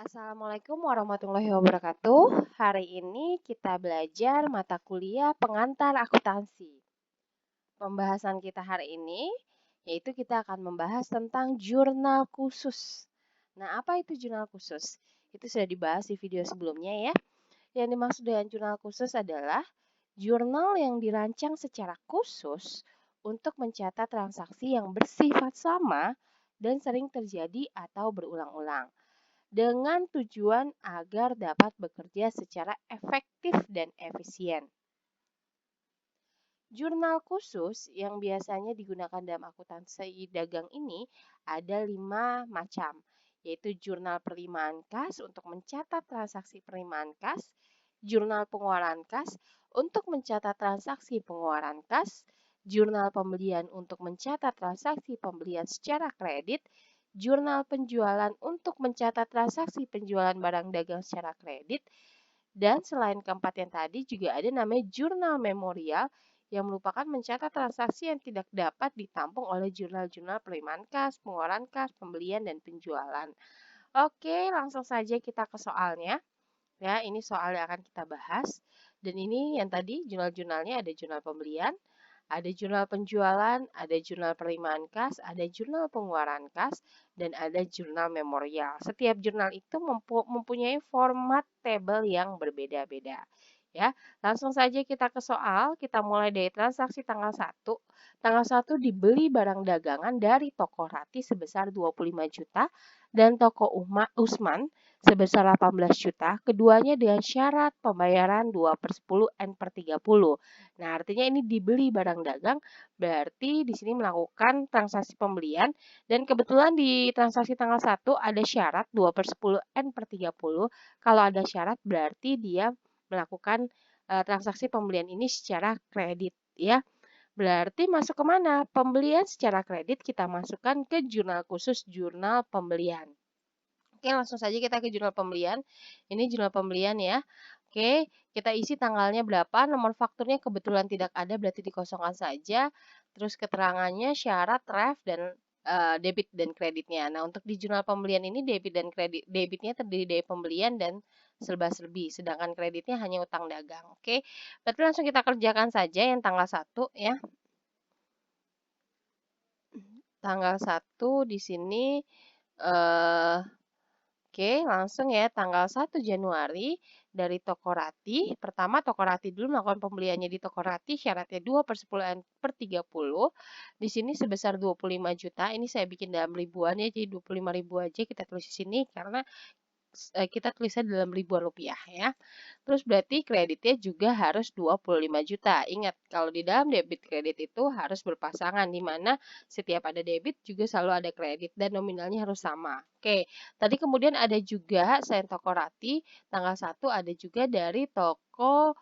Assalamualaikum warahmatullahi wabarakatuh. Hari ini kita belajar mata kuliah pengantar akuntansi. Pembahasan kita hari ini yaitu kita akan membahas tentang jurnal khusus. Nah, apa itu jurnal khusus? Itu sudah dibahas di video sebelumnya ya. Yang dimaksud dengan jurnal khusus adalah jurnal yang dirancang secara khusus untuk mencatat transaksi yang bersifat sama dan sering terjadi atau berulang-ulang dengan tujuan agar dapat bekerja secara efektif dan efisien. Jurnal khusus yang biasanya digunakan dalam akuntansi dagang ini ada 5 macam, yaitu jurnal penerimaan kas untuk mencatat transaksi penerimaan kas, jurnal pengeluaran kas untuk mencatat transaksi pengeluaran kas, jurnal pembelian untuk mencatat transaksi pembelian secara kredit, jurnal penjualan untuk mencatat transaksi penjualan barang dagang secara kredit, dan selain keempat yang tadi juga ada namanya jurnal memorial yang merupakan mencatat transaksi yang tidak dapat ditampung oleh jurnal-jurnal penerimaan kas, pengeluaran kas, pembelian, dan penjualan. Oke, langsung saja kita ke soalnya. Ya, ini soal yang akan kita bahas. Dan ini yang tadi jurnal-jurnalnya ada jurnal pembelian, ada jurnal penjualan, ada jurnal penerimaan kas, ada jurnal pengeluaran kas, dan ada jurnal memorial. Setiap jurnal itu mempunyai format tabel yang berbeda-beda. Ya, langsung saja kita ke soal. Kita mulai dari transaksi tanggal 1. Tanggal 1 dibeli barang dagangan dari toko Rati sebesar 25 juta dan toko Usman sebesar 18 juta, keduanya dengan syarat pembayaran 2/10 N/30. Nah, artinya ini dibeli barang dagang, berarti di sini melakukan transaksi pembelian, dan kebetulan di transaksi tanggal 1 ada syarat 2/10 N/30. Kalau ada syarat berarti dia melakukan transaksi pembelian ini secara kredit ya. Berarti masuk ke mana? Pembelian secara kredit kita masukkan ke jurnal khusus jurnal pembelian. Oke, langsung saja kita ke jurnal pembelian. Ini jurnal pembelian ya. Oke, kita isi tanggalnya berapa, nomor fakturnya kebetulan tidak ada, berarti dikosongkan saja. Terus keterangannya, syarat, ref, dan debit dan kreditnya. Nah, untuk di jurnal pembelian ini debit dan kredit, debitnya terdiri dari pembelian dan serba-serbi, sedangkan kreditnya hanya utang dagang. Oke, berarti langsung kita kerjakan saja yang tanggal 1 ya. Tanggal 1 di sini eh Oke, langsung ya tanggal 1 Januari dari toko Rati. Pertama toko Rati dulu melakukan pembeliannya di toko Rati, syaratnya 2/10/30. Di sini sebesar 25 juta. Ini saya bikin dalam ribuan ya, jadi 25.000 aja kita tulis di sini karena kita tulisnya dalam ribuan rupiah ya. Terus berarti kreditnya juga harus 25 juta. Ingat, kalau di dalam debit kredit itu harus berpasangan, di mana setiap ada debit juga selalu ada kredit dan nominalnya harus sama. Oke, tadi kemudian ada juga selain toko Rati, tanggal 1 ada juga dari toko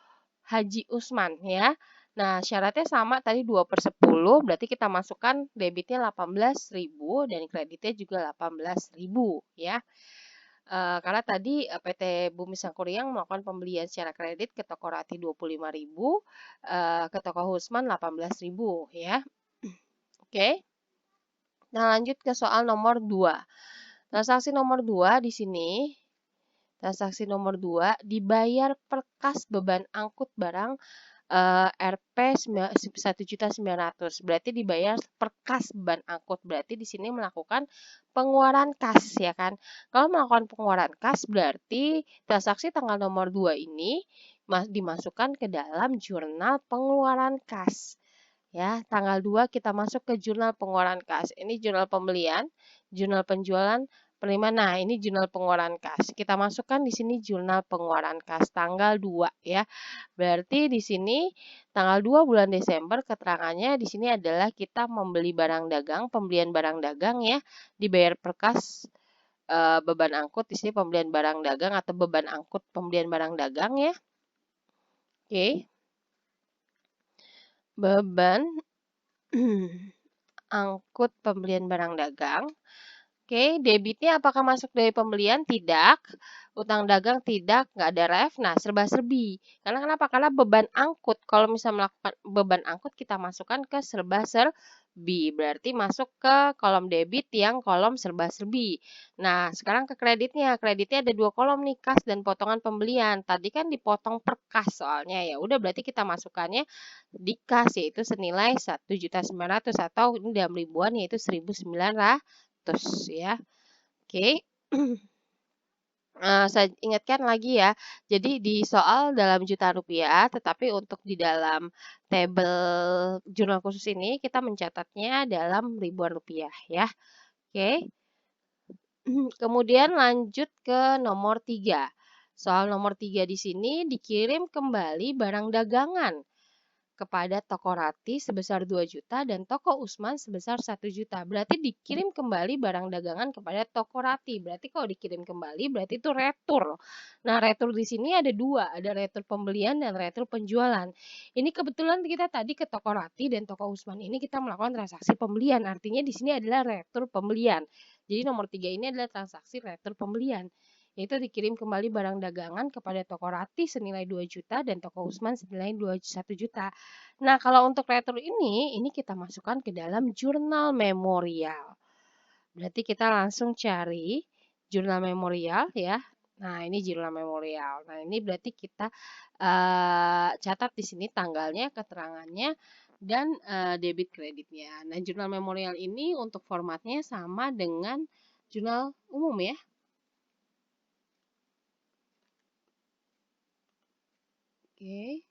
Haji Usman ya. Nah, syaratnya sama tadi 2/10, berarti kita masukkan debitnya 18.000 dan kreditnya juga 18.000 ya. Karena tadi PT Bumi Sangkuriang melakukan pembelian secara kredit ke toko Rati 25.000, ke toko Husman 18.000 ya. Oke. Nah, lanjut ke soal nomor 2. Transaksi nomor 2 di sini, transaksi nomor 2 dibayar per kas beban angkut barang Rp 1.900.000. Berarti dibayar per kas beban angkut. Berarti di sini melakukan pengeluaran kas ya kan. Kalau melakukan pengeluaran kas berarti transaksi tanggal nomor 2 ini dimasukkan ke dalam jurnal pengeluaran kas. Ya, tanggal 2 kita masuk ke jurnal pengeluaran kas. Ini jurnal pembelian, jurnal penjualan, penerimaan. Nah, ini jurnal pengeluaran kas. Kita masukkan di sini jurnal pengeluaran kas tanggal 2 ya. Berarti di sini tanggal 2 bulan Desember keterangannya di sini adalah kita membeli barang dagang, pembelian barang dagang ya, dibayar per kas beban angkut. Di sini pembelian barang dagang atau beban angkut pembelian barang dagang ya. Oke. Beban angkut pembelian barang dagang. Oke, debitnya apakah masuk dari pembelian? Tidak. Utang dagang tidak, nggak ada ref. Nah, serba-serbi. Karena kenapa? Karena beban angkut. Kalau misalnya melakukan beban angkut, kita masukkan ke serba-serbi. Berarti masuk ke kolom debit yang kolom serba-serbi. Nah, sekarang ke kreditnya. Kreditnya ada dua kolom nih, kas dan potongan pembelian. Tadi kan dipotong per kas soalnya. Ya udah berarti kita masukkannya di kas, yaitu senilai 1.900.000 atau ini dalam ribuan yaitu 1.900 ya. Oke. Saya ingatkan lagi ya. Jadi di soal dalam juta rupiah, tetapi untuk di dalam tabel jurnal khusus ini kita mencatatnya dalam ribuan rupiah ya. Oke. Kemudian lanjut ke nomor 3. Soal nomor 3 di sini dikirim kembali barang dagangan kepada toko Rati sebesar 2 juta dan toko Usman sebesar 1 juta. Berarti dikirim kembali barang dagangan kepada toko Rati. Berarti kalau dikirim kembali berarti itu retur. Nah, retur di sini ada dua, ada retur pembelian dan retur penjualan. Ini kebetulan kita tadi ke toko Rati dan toko Usman ini kita melakukan transaksi pembelian. Artinya di sini adalah retur pembelian. Jadi nomor 3 ini adalah transaksi retur pembelian, yaitu dikirim kembali barang dagangan kepada toko Rati senilai 2 juta dan toko Usman senilai 1 juta. Nah, kalau untuk retur ini kita masukkan ke dalam jurnal memorial. Berarti kita langsung cari jurnal memorial ya. Nah, ini jurnal memorial. Nah, ini berarti kita catat di sini tanggalnya, keterangannya, dan debit kreditnya. Nah, jurnal memorial ini untuk formatnya sama dengan jurnal umum ya. Oke.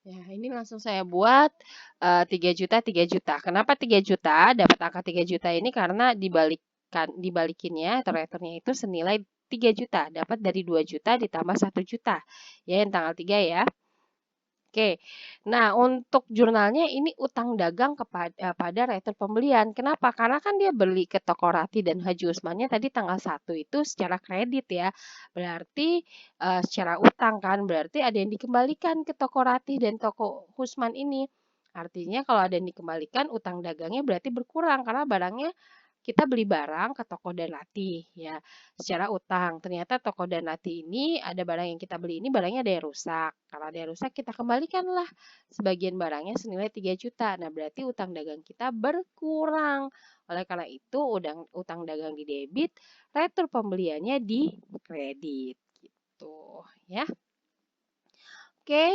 Ya, ini langsung saya buat 3 juta, 3 juta. Kenapa 3 juta? Dapat angka 3 juta ini karena dibalikinnya atau returnya itu senilai 3 juta. Dapat dari 2 juta ditambah 1 juta. Ya, yang tanggal 3 ya. Oke, nah untuk jurnalnya ini utang dagang pada retur pembelian. Kenapa? Karena kan dia beli ke toko Rati dan Haji Usmannya tadi tanggal 1 itu secara kredit ya. Berarti secara utang kan, berarti ada yang dikembalikan ke toko Rati dan toko Usman ini. Artinya kalau ada yang dikembalikan, utang dagangnya berarti berkurang karena barangnya kita beli barang ke toko Danlati ya secara utang. Ternyata toko Danlati ini ada barang yang kita beli ini barangnya ada yang rusak. Kalau ada yang rusak kita kembalikanlah sebagian barangnya senilai 3 juta. Nah, berarti utang dagang kita berkurang. Oleh karena itu utang dagang di debit, retur pembeliannya di kredit gitu ya. Oke,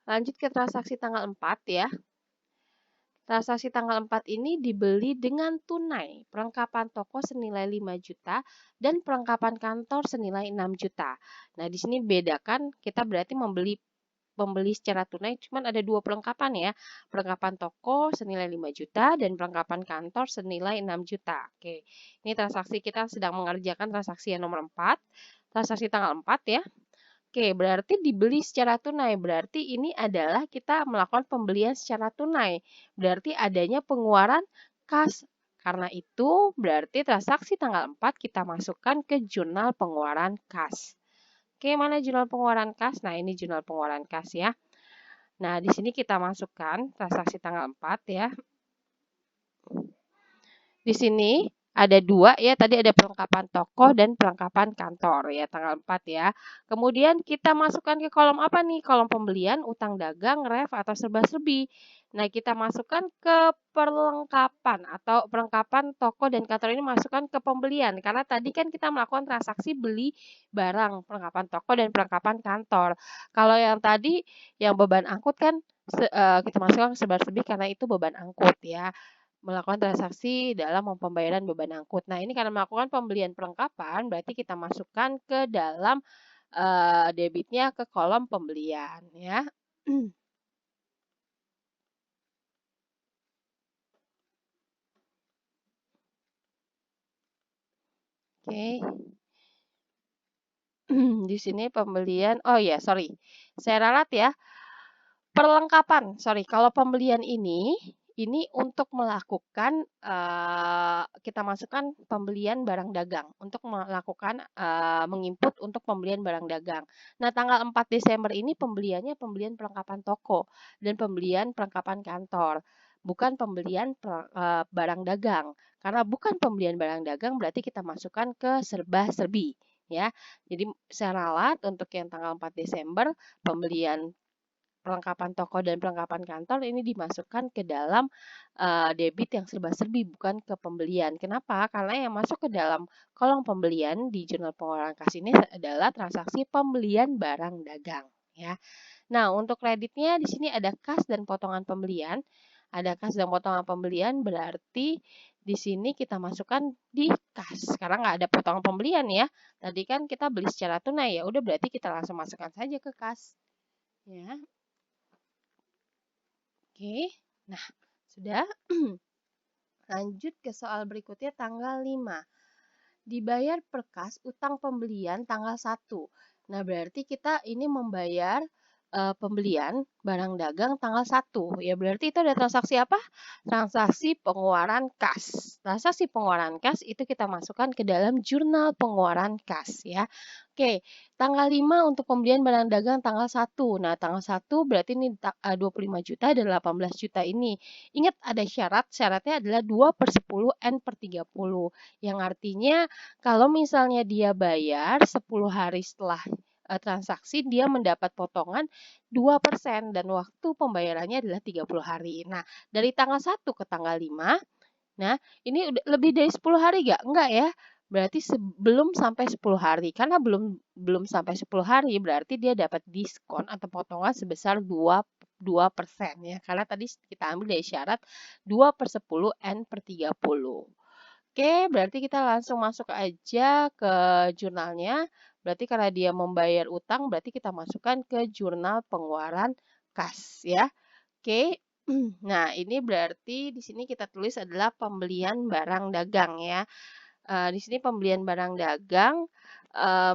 lanjut ke transaksi tanggal 4 ya. Transaksi tanggal 4 ini dibeli dengan tunai, perlengkapan toko senilai 5 juta dan perlengkapan kantor senilai 6 juta. Nah, di sini bedakan kita berarti membeli secara tunai cuman ada dua perlengkapan ya. Perlengkapan toko senilai 5 juta dan perlengkapan kantor senilai 6 juta. Oke. Ini transaksi kita sedang mengerjakan transaksi yang nomor 4. Transaksi tanggal 4 ya. Oke, berarti dibeli secara tunai. Berarti ini adalah kita melakukan pembelian secara tunai. Berarti adanya pengeluaran kas. Karena itu berarti transaksi tanggal 4 kita masukkan ke jurnal pengeluaran kas. Oke, mana jurnal pengeluaran kas? Nah, ini jurnal pengeluaran kas ya. Nah, di sini kita masukkan transaksi tanggal 4 ya. Di sini ada dua ya, tadi ada perlengkapan toko dan perlengkapan kantor ya, tanggal 4 ya. Kemudian kita masukkan ke kolom apa nih? Kolom pembelian, utang dagang, ref, atau serba-serbi. Nah, kita masukkan ke perlengkapan atau perlengkapan toko dan kantor ini masukkan ke pembelian. Karena tadi kan kita melakukan transaksi beli barang, perlengkapan toko dan perlengkapan kantor. Kalau yang tadi, yang beban angkut kan kita masukkan ke serba-serbi karena itu beban angkut ya. Melakukan transaksi dalam pembayaran beban angkut. Nah, ini karena melakukan pembelian perlengkapan, berarti kita masukkan ke dalam debitnya ke kolom pembelian ya. Oke. Di sini pembelian, oh ya, sorry. Saya ralat ya. Perlengkapan, sorry, kalau pembelian ini untuk melakukan kita masukkan pembelian barang dagang untuk melakukan menginput untuk pembelian barang dagang. Nah, tanggal 4 Desember ini pembeliannya pembelian perlengkapan toko dan pembelian perlengkapan kantor. bukan pembelian barang dagang. Karena bukan pembelian barang dagang berarti kita masukkan ke serba-serbi ya. Jadi saya ralat untuk yang tanggal 4 Desember pembelian perlengkapan toko dan perlengkapan kantor ini dimasukkan ke dalam debit yang serba-serbi, bukan ke pembelian. Kenapa? Karena yang masuk ke dalam kolom pembelian di jurnal pengeluaran kas ini adalah transaksi pembelian barang dagang ya. Nah, untuk kreditnya di sini ada kas dan potongan pembelian. Ada kas dan potongan pembelian berarti di sini kita masukkan di kas. Karena nggak ada potongan pembelian ya. Tadi kan kita beli secara tunai ya. Udah berarti kita langsung masukkan saja ke kas. Ya. Oke. Nah, sudah. Lanjut ke soal berikutnya tanggal 5. Dibayar per kas utang pembelian tanggal 1. Nah, berarti kita ini membayar pembelian barang dagang tanggal 1. Ya, berarti itu ada transaksi apa? Transaksi pengeluaran kas. Transaksi pengeluaran kas itu kita masukkan ke dalam jurnal pengeluaran kas ya. Oke, tanggal 5 untuk pembelian barang dagang tanggal 1. Nah, tanggal 1 berarti ini 25 juta dan 18 juta ini. Ingat ada syaratnya adalah 2/10 N per 30. Yang artinya kalau misalnya dia bayar 10 hari setelah transaksi, dia mendapat potongan 2% dan waktu pembayarannya adalah 30 hari. Nah, dari tanggal 1 ke tanggal 5, nah ini udah lebih dari 10 hari nggak? Enggak ya. Berarti sebelum sampai 10 hari. Karena belum sampai 10 hari, berarti dia dapat diskon atau potongan sebesar 2% ya. Karena tadi kita ambil dari syarat 2/10 N per 30. Oke, berarti kita langsung masuk aja ke jurnalnya. Berarti karena dia membayar utang, berarti kita masukkan ke jurnal pengeluaran kas ya. Oke. Nah, ini berarti di sini kita tulis adalah pembelian barang dagang ya. Di sini pembelian barang dagang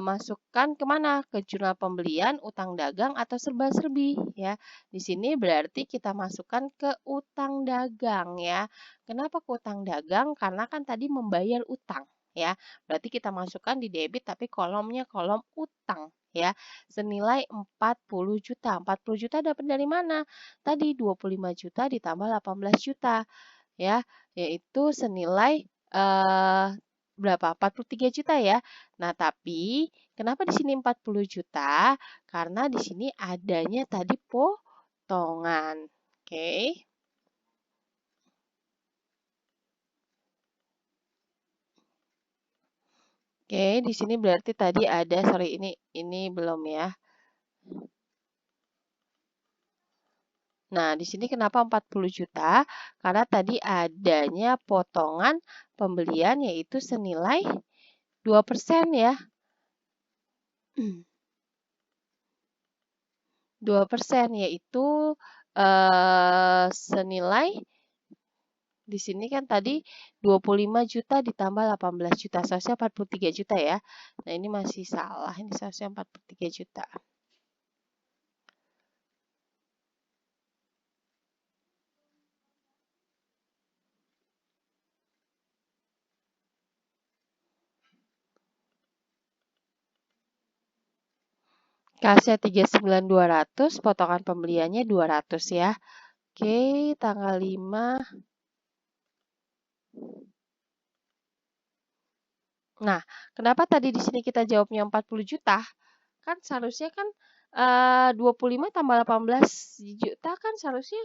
masukkan kemana? Ke jurnal pembelian, utang dagang, atau serba-serbi ya. Di sini berarti kita masukkan ke utang dagang ya. Kenapa ke utang dagang? Karena kan tadi membayar utang ya. Berarti kita masukkan di debit tapi kolomnya kolom utang ya. Senilai 40 juta. 40 juta dapat dari mana? Tadi 25 juta ditambah 18 juta ya, yaitu senilai berapa? 43 juta ya. Nah, tapi kenapa di sini 40 juta? Karena di sini adanya tadi potongan. Oke. Oke, di sini berarti tadi ada, sorry ini belum ya. Nah, di sini kenapa 40 juta? Karena tadi adanya potongan pembelian yaitu senilai 2% ya. 2% yaitu senilai di sini kan tadi 25 juta ditambah 18 juta, seharusnya 43 juta ya. Nah, ini masih salah, ini seharusnya 43 juta. Kasnya 39.200, potongan pembeliannya 200 ya. Oke, tanggal 5. Nah, kenapa tadi di sini kita jawabnya 40 juta? Kan seharusnya kan 25 tambah 18 juta kan seharusnya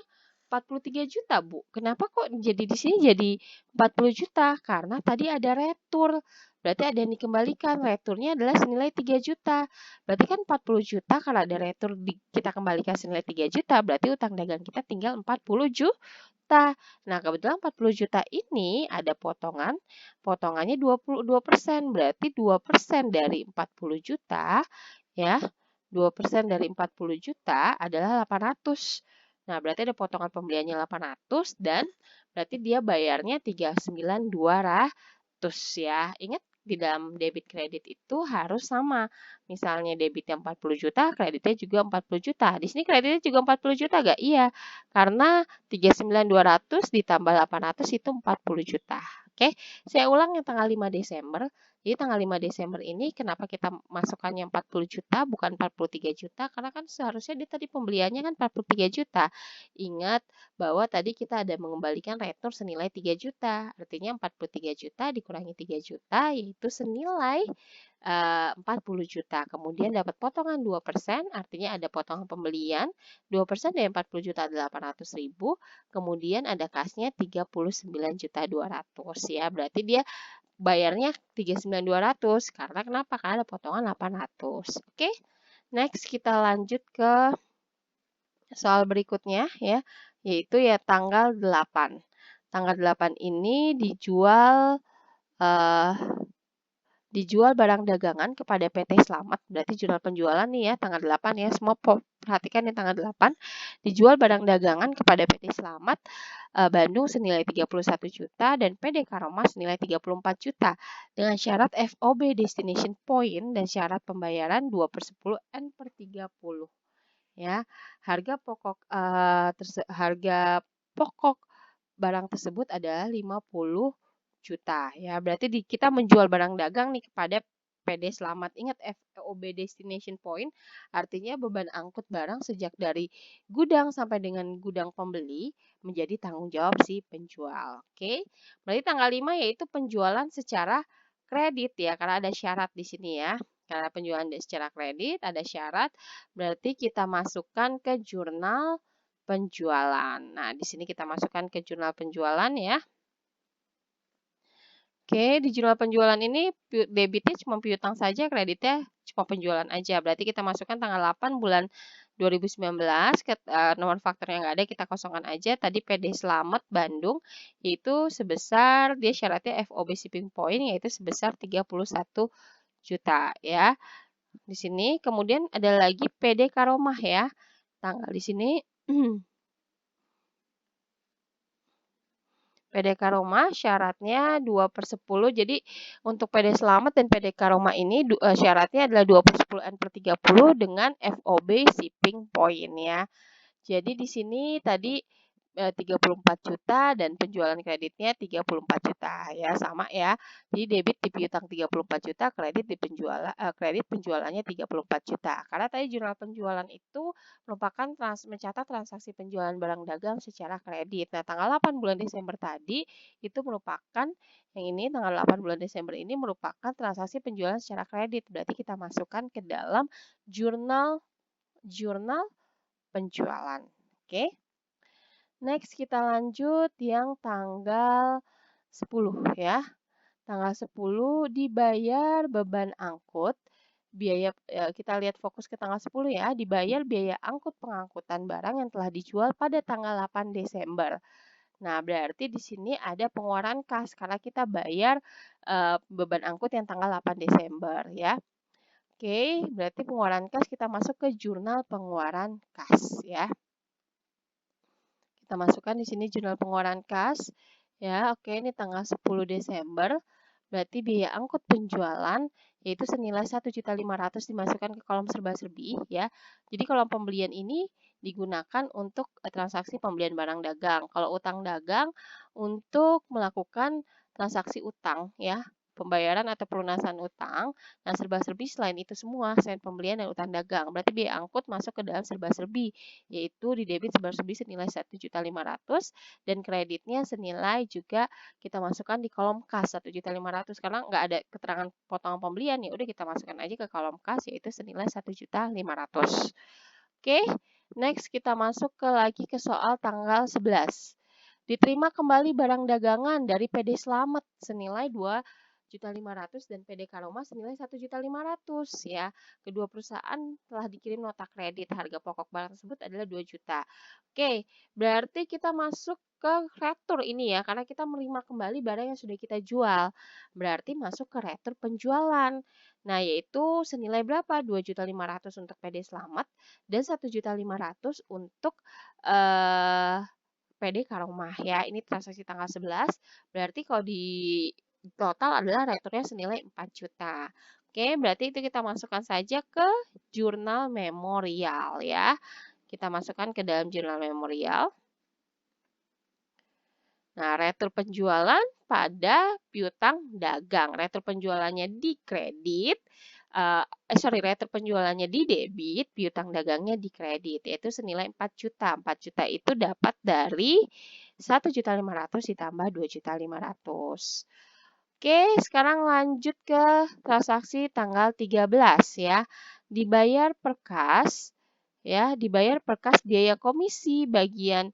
43 juta, Bu. Kenapa kok jadi di sini jadi 40 juta? Karena tadi ada retur. Berarti ada yang dikembalikan. Returnya adalah senilai 3 juta. Berarti kan 40 juta kalau ada retur kita kembalikan senilai 3 juta. Berarti utang dagang kita tinggal 40 juta. Nah, kebetulan 40 juta ini ada potongannya 22%. Berarti 2% dari 40 juta ya. 2% dari 40 juta adalah 800. Nah, berarti ada potongan pembeliannya 800 dan berarti dia bayarnya 39.200 ya. Ingat di dalam debit kredit itu harus sama. Misalnya debitnya 40 juta, kreditnya juga 40 juta. Di sini kreditnya juga 40 juta gak? Iya, karena 39.200 ditambah 800 itu 40 juta. Oke, saya ulang yang tanggal 5 Desember. Jadi tanggal 5 Desember ini kenapa kita masukkannya 40 juta bukan 43 juta? Karena kan seharusnya dia tadi pembeliannya kan 43 juta. Ingat bahwa tadi kita ada mengembalikan retur senilai 3 juta. Artinya 43 juta dikurangi 3 juta yaitu senilai 40 juta. Kemudian dapat potongan 2%, artinya ada potongan pembelian. 2% dari 40 juta adalah 800.000. Kemudian ada kasnya 39.200 ya. Berarti dia bayarnya 39.200. Karena kenapa? Karena ada potongan 800. Oke. Next kita lanjut ke soal berikutnya ya, yaitu ya tanggal 8. Tanggal 8 ini dijual barang dagangan kepada PT Slamet, berarti jurnal penjualan nih ya, tanggal 8 ya, semua perhatikan nih tanggal 8, dijual barang dagangan kepada PT Slamet Bandung senilai 31 juta dan PD Karoma senilai 34 juta dengan syarat FOB Destination Point dan syarat pembayaran 2/10 N/30 ya. Harga pokok barang tersebut adalah 50 juta ya. Berarti kita menjual barang dagang nih kepada PD Slamet. Ingat FOB Destination Point artinya beban angkut barang sejak dari gudang sampai dengan gudang pembeli menjadi tanggung jawab si penjual. Oke. Berarti tanggal 5 yaitu penjualan secara kredit ya, karena ada syarat di sini ya. Karena penjualan secara kredit ada syarat, berarti kita masukkan ke jurnal penjualan. Nah, di sini kita masukkan ke jurnal penjualan ya. Oke, di jurnal penjualan ini debitnya cuma piutang saja, kreditnya cuma penjualan aja. Berarti kita masukkan tanggal 8 bulan 2019, nomor faktur yang nggak ada kita kosongkan aja. Tadi PD Slamet Bandung, yaitu sebesar, dia syaratnya FOB Shipping Point, yaitu sebesar 31 juta ya. Di sini kemudian ada lagi PD Karomah ya. Tanggal di sini PD Karoma syaratnya 2/10. Jadi untuk PD Slamet dan PD Karoma ini syaratnya adalah 2/10 N/30 dengan FOB Shipping Point ya. Jadi di sini tadi 34 juta dan penjualan kreditnya 34 juta ya, sama ya. Jadi debit di piutang 34 juta, kredit di kredit penjualannya 34 juta. Karena tadi jurnal penjualan itu merupakan mencatat transaksi penjualan barang dagang secara kredit. Nah, tanggal 8 bulan Desember tadi itu merupakan yang ini tanggal 8 bulan Desember ini merupakan transaksi penjualan secara kredit. Berarti kita masukkan ke dalam jurnal penjualan. Oke. Next kita lanjut yang tanggal 10 ya. Tanggal 10 dibayar beban angkut. Biaya kita lihat fokus ke tanggal 10 ya, dibayar biaya angkut pengangkutan barang yang telah dijual pada tanggal 8 Desember. Nah, berarti di sini ada pengeluaran kas karena kita bayar beban angkut yang tanggal 8 Desember ya. Oke, berarti pengeluaran kas kita masuk ke jurnal pengeluaran kas ya. Kita masukkan di sini jurnal pengeluaran kas. Ya, oke, ini tanggal 10 Desember. Berarti biaya angkut penjualan yaitu senilai 1.500.000 dimasukkan ke kolom serba-serbi ya. Jadi kolom pembelian ini digunakan untuk transaksi pembelian barang dagang. Kalau utang dagang untuk melakukan transaksi utang ya, pembayaran atau pelunasan utang. Nah, serba-serbi selain itu semua, selain pembelian dan utang dagang. Berarti biaya angkut masuk ke dalam serba-serbi, yaitu di debit serba-serbi senilai 1.500.000 dan kreditnya senilai juga kita masukkan di kolom kas 1.500.000 karena nggak ada keterangan potongan pembelian, ya udah kita masukkan aja ke kolom kas yaitu senilai 1.500.000. Oke, next kita masuk lagi ke soal tanggal 11. Diterima kembali barang dagangan dari PD Slamet senilai 2.500.000 dan PD Karoma senilai 1.500.000 ya. Kedua perusahaan telah dikirim nota kredit. Harga pokok barang tersebut adalah 2 juta. Oke, berarti kita masuk ke retur ini ya, karena kita menerima kembali barang yang sudah kita jual. Berarti masuk ke retur penjualan. Nah, yaitu senilai berapa? 2.500.000 untuk PD Slamet dan 1.500.000 untuk PD Karomah ya. Ini transaksi tanggal 11. Berarti kalau di total adalah returnya senilai 4 juta. Oke, berarti itu kita masukkan saja ke jurnal memorial ya. Kita masukkan ke dalam jurnal memorial. Nah, retur penjualan pada piutang dagang. Retur penjualannya di kredit, retur penjualannya di debit, piutang dagangnya di kredit, yaitu senilai 4 juta. 4 juta itu dapat dari 1.500.000 ditambah 2.500.000. Oke, sekarang lanjut ke transaksi tanggal 13 ya. Dibayar per kas, ya, dibayar per kas biaya komisi bagian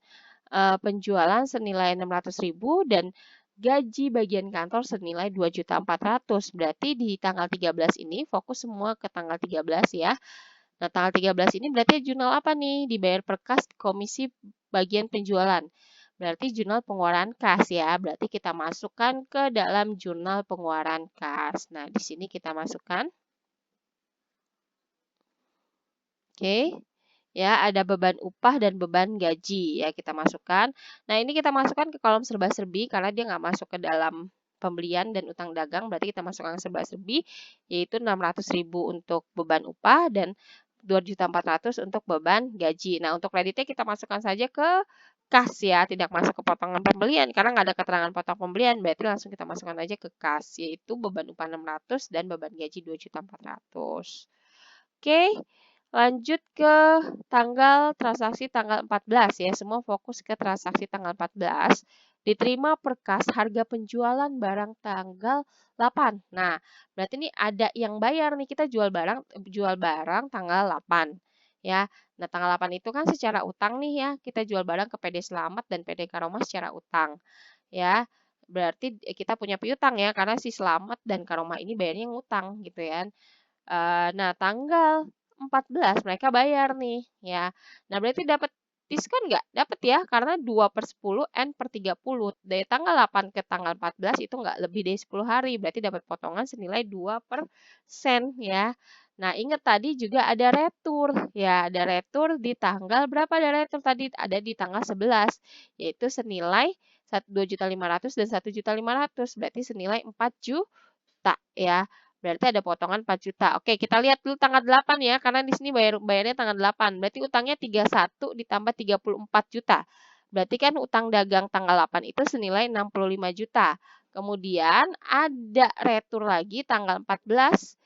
penjualan senilai 600.000 dan gaji bagian kantor senilai 2.400.000. Berarti di tanggal 13 ini fokus semua ke tanggal 13 ya. Nah, tanggal 13 ini berarti jurnal apa nih? Dibayar per kas komisi bagian penjualan. Berarti jurnal pengeluaran kas ya. Berarti kita masukkan ke dalam jurnal pengeluaran kas. Nah, di sini kita masukkan. Oke. Ya, ada beban upah dan beban gaji ya kita masukkan. Nah, ini kita masukkan ke kolom serba-serbi karena dia nggak masuk ke dalam pembelian dan utang dagang, berarti kita masukkan serba-serbi, yaitu 600.000 untuk beban upah dan 2.400.000 untuk beban gaji. Nah, untuk kreditnya kita masukkan saja ke kas ya, tidak masuk ke potongan pembelian karena nggak ada keterangan potong pembelian, berarti langsung kita masukkan aja ke kas, yaitu beban upah 600 dan beban gaji 2.400.000. Oke. Lanjut ke transaksi tanggal 14 ya, semua fokus ke transaksi tanggal 14. Diterima per kas harga penjualan barang tanggal 8. Nah, berarti ini ada yang bayar nih, kita jual barang tanggal 8 ya. Nah, tanggal 8 itu kan secara utang nih ya, kita jual barang ke PD Slamet dan PD Karoma secara utang ya. Berarti kita punya piutang ya, karena si Slamet dan Karoma ini bayarnya ngutang gitu ya. Nah, tanggal 14 mereka bayar nih ya. Nah, berarti dapat diskon nggak? Dapat ya, karena 2/10 N per 30. Dari tanggal 8 ke tanggal 14 itu nggak lebih dari 10 hari. Berarti dapat potongan senilai 2% ya. Nah, ingat tadi juga ada retur. Ya, ada retur di tanggal berapa ada retur tadi? Ada di tanggal 11, yaitu senilai 2.500.000 dan 1.500.000. Berarti senilai 4 juta ya. Berarti ada potongan 4 juta. Oke, kita lihat dulu tanggal 8 ya, karena di sini bayarnya tanggal 8. Berarti utangnya 31 ditambah 34 juta. Berarti kan utang dagang tanggal 8 itu senilai 65 juta. Kemudian ada retur lagi tanggal 14,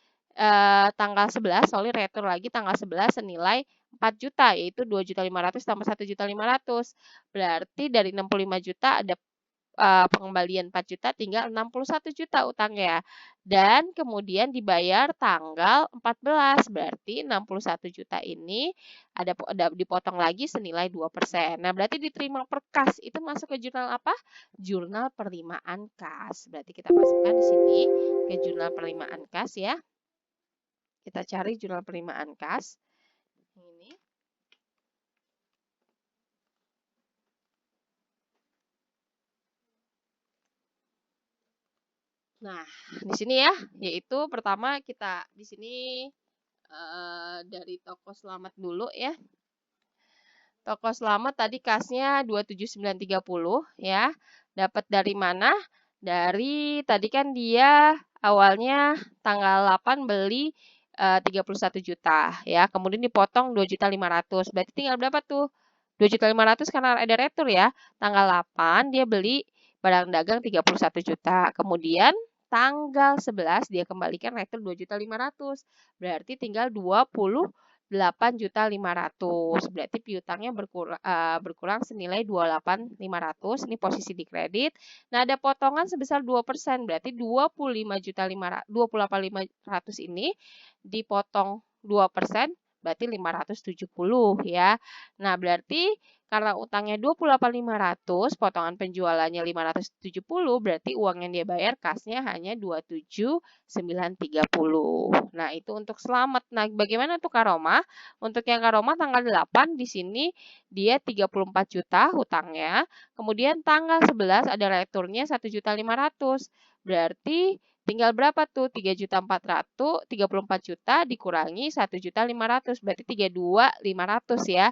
tanggal 11, retur lagi tanggal 11 senilai 4 juta, yaitu 2.500.000 tambah 1.500.000. Berarti dari 65 juta ada pengembalian 4 juta tinggal 61 juta utangnya. Dan kemudian dibayar tanggal 14. Berarti 61 juta ini ada dipotong lagi senilai 2%. Nah, berarti diterima per kas itu masuk ke jurnal apa? Jurnal penerimaan kas. Berarti kita masukkan di sini ke jurnal penerimaan kas ya. Kita cari jurnal penerimaan kas. Ini. Nah, di sini ya, yaitu pertama kita di sini dari toko Slamet dulu ya. Toko Slamet tadi kasnya 27930 ya. Dapat dari mana? Dari tadi kan dia awalnya tanggal 8 beli 31 juta ya. Kemudian dipotong 2.500.000. Berarti tinggal berapa tuh? 2.500.000 karena ada retur ya. Tanggal 8 dia beli barang dagang 31 juta. Kemudian tanggal 11 dia kembalikan retur 2.500.000. Berarti tinggal 28.500.000. Berarti piutangnya berkurang senilai 28.500. Ini posisi di kredit. Nah, ada potongan sebesar 2%. Berarti 28.500 ini dipotong 2%. Berarti 570 ya. Nah, berarti karena utangnya 28.500, potongan penjualannya 570, berarti uang yang dia bayar kasnya hanya 27.930. Nah, itu untuk Slamet. Nah, bagaimana untuk Karoma? Untuk yang Karoma tanggal 8 di sini dia 34 juta hutangnya. Kemudian tanggal 11 ada returnya 1.500.000. Berarti tinggal berapa tuh? 3.400, 34 juta dikurangi 1.500.000, berarti 32.500 ya.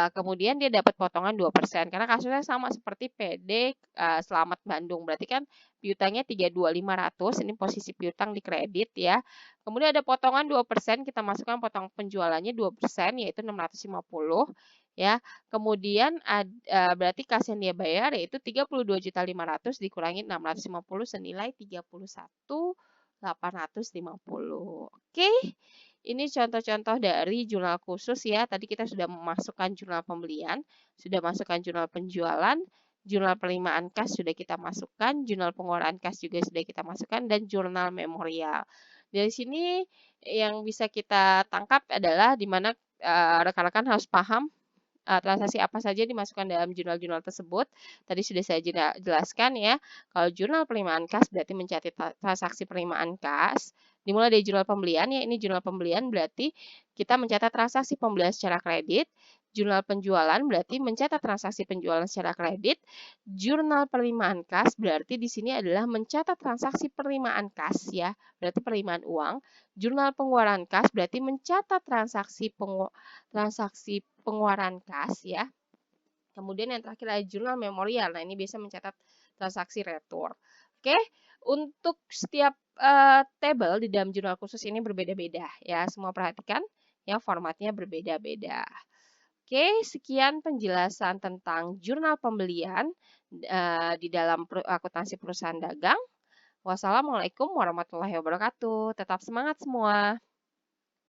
kemudian dia dapat potongan 2%. Karena kasusnya sama seperti PD Selamat Bandung. Berarti kan piutangnya 32.500, ini posisi piutang di kredit ya. Kemudian ada potongan 2%, kita masukkan potong penjualannya 2%, yaitu 650 ya. Kemudian berarti kas yang dia bayar yaitu 32.500 dikurangi 650 senilai 31.850. Oke. Ini contoh-contoh dari jurnal khusus ya. Tadi kita sudah memasukkan jurnal pembelian, sudah masukkan jurnal penjualan, jurnal penerimaan kas sudah kita masukkan, jurnal pengeluaran kas juga sudah kita masukkan, dan jurnal memorial. Dari sini yang bisa kita tangkap adalah di mana rekan-rekan harus paham transaksi apa saja dimasukkan dalam jurnal-jurnal tersebut. Tadi sudah saya jelaskan ya. Kalau jurnal penerimaan kas berarti mencatat transaksi penerimaan kas. Dimulai dari jurnal pembelian ya, ini jurnal pembelian berarti kita mencatat transaksi pembelian secara kredit. Jurnal penjualan berarti mencatat transaksi penjualan secara kredit. Jurnal penerimaan kas berarti di sini adalah mencatat transaksi penerimaan kas ya, berarti penerimaan uang. Jurnal pengeluaran kas berarti mencatat transaksi pengeluaran kas ya. Kemudian yang terakhir adalah jurnal memorial. Nah, ini biasa mencatat transaksi retur. Oke, untuk setiap table di dalam jurnal khusus ini berbeda-beda ya. Semua perhatikan ya, formatnya berbeda-beda. Oke, sekian penjelasan tentang jurnal pembelian di dalam akuntansi perusahaan dagang. Wassalamualaikum warahmatullahi wabarakatuh. Tetap semangat semua.